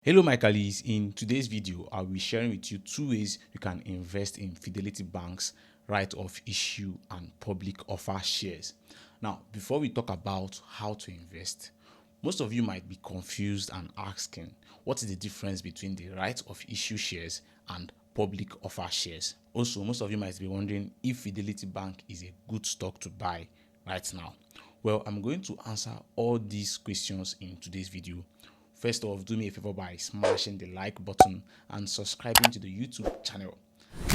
Hello my colleagues, in today's video I'll be sharing with you two ways you can invest in Fidelity Bank's right of issue and public offer shares. Now before we talk about how to invest, most of you might be confused and asking what is the difference between the right of issue shares and public offer shares. Also, most of you might be wondering if Fidelity Bank is a good stock to buy right now. Well, I'm going to answer all these questions in today's video. First off, do me a favor by smashing the like button and subscribing to the YouTube channel.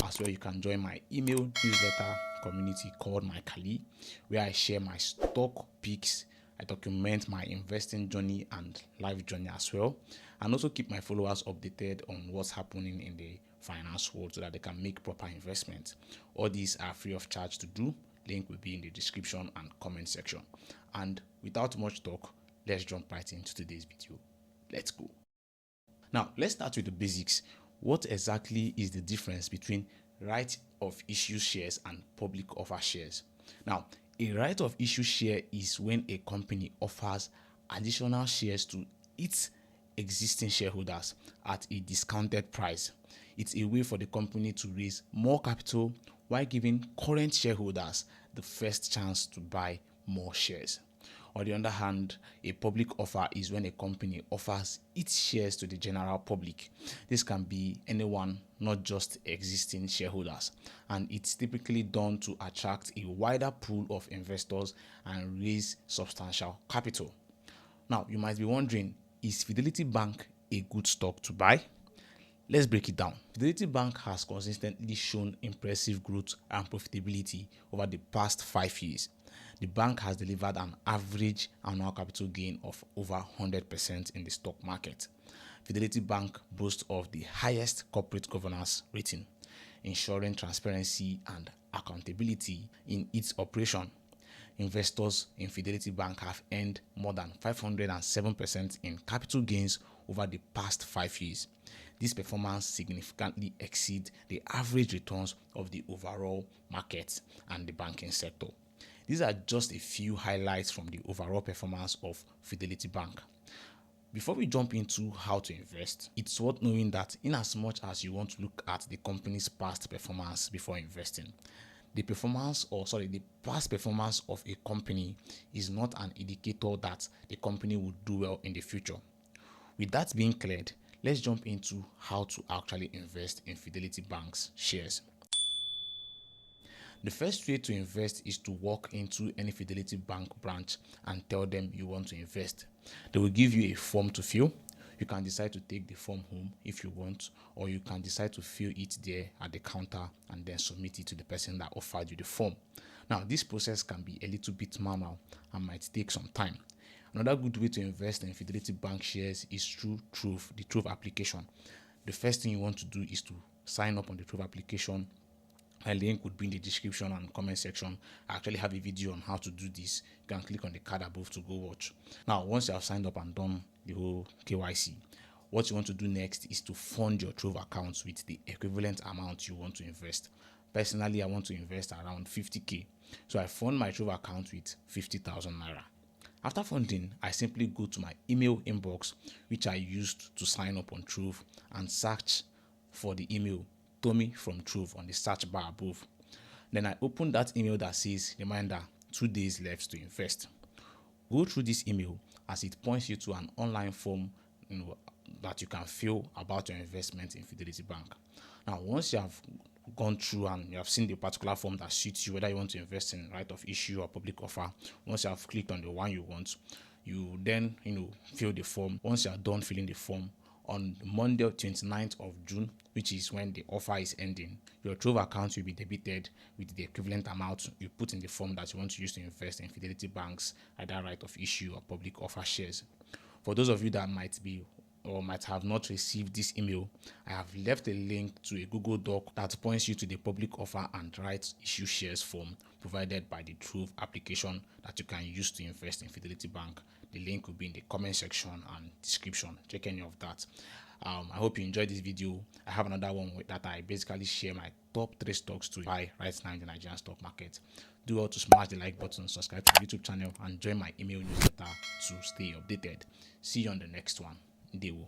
As well, you can join my email newsletter community called My Kali, where I share my stock picks, I document my investing journey and life journey as well, and also keep my followers updated on what's happening in the finance world so that they can make proper investments. All these are free of charge to do. Link will be in the description and comment section. And without much talk, let's jump right into today's video. Let's go. Now, let's start with the basics. What exactly is the difference between right of issue shares and public offer shares? Now, a right of issue share is when a company offers additional shares to its existing shareholders at a discounted price. It's a way for the company to raise more capital while giving current shareholders the first chance to buy more shares. On the other hand, a public offer is when a company offers its shares to the general public. This can be anyone, not just existing shareholders, and it's typically done to attract a wider pool of investors and raise substantial capital. Now, you might be wondering, is Fidelity Bank a good stock to buy? Let's break it down. Fidelity Bank has consistently shown impressive growth and profitability over the past 5 years. The bank has delivered an average annual capital gain of over 100% in the stock market. Fidelity Bank boasts of the highest corporate governance rating, ensuring transparency and accountability in its operation. Investors in Fidelity Bank have earned more than 507% in capital gains over the past 5 years. This performance significantly exceeds the average returns of the overall market and the banking sector. These are just a few highlights from the overall performance of Fidelity Bank. Before we jump into how to invest, it's worth knowing that in as much as you want to look at the company's past performance before investing, the past performance of a company is not an indicator that the company will do well in the future. With that being cleared, let's jump into how to actually invest in Fidelity Bank's shares. The first way to invest is to walk into any Fidelity Bank branch and tell them you want to invest. They will give you a form to fill. You can decide to take the form home if you want, or you can decide to fill it there at the counter and then submit it to the person that offered you the form. Now, this process can be a little bit manual and might take some time. Another good way to invest in Fidelity Bank shares is through Trove, the Trove application. The first thing you want to do is to sign up on the Trove application. A link would be in the description and comment section. I actually have a video on how to do this. You can click on the card above to go watch. Now, once you have signed up and done the whole KYC, what you want to do next is to fund your Trove account with the equivalent amount you want to invest. Personally, I want to invest around 50k. So I fund my Trove account with 50,000 naira. After funding, I simply go to my email inbox, which I used to sign up on Trove, and search for the email Tommy from Trove on the search bar above. Then I open that email that says reminder 2 days left to invest. Go through this email as it points you to an online form that you can fill about your investment in Fidelity Bank. Now, once you have gone through and you have seen the particular form that suits you, whether you want to invest in right of issue or public offer, once you have clicked on the one you want, you then fill the form. Once you are done filling the form, on Monday 29th of June, which is when the offer is ending, your Trove account will be debited with the equivalent amount you put in the form that you want to use to invest in Fidelity Bank's either right of issue or public offer shares. For those of you that might have not received this email, I have left a link to a Google Doc that points you to the public offer and right issue shares form provided by the Trove application that you can use to invest in Fidelity Bank. The link will be in the comment section and description. Check any of that. I hope you enjoyed this video. I have another one that I basically share my top 3 stocks to buy right now in the Nigerian stock market. Do well to smash the like button, subscribe to the YouTube channel, and join my email newsletter to stay updated. See you on the next one. Dewo.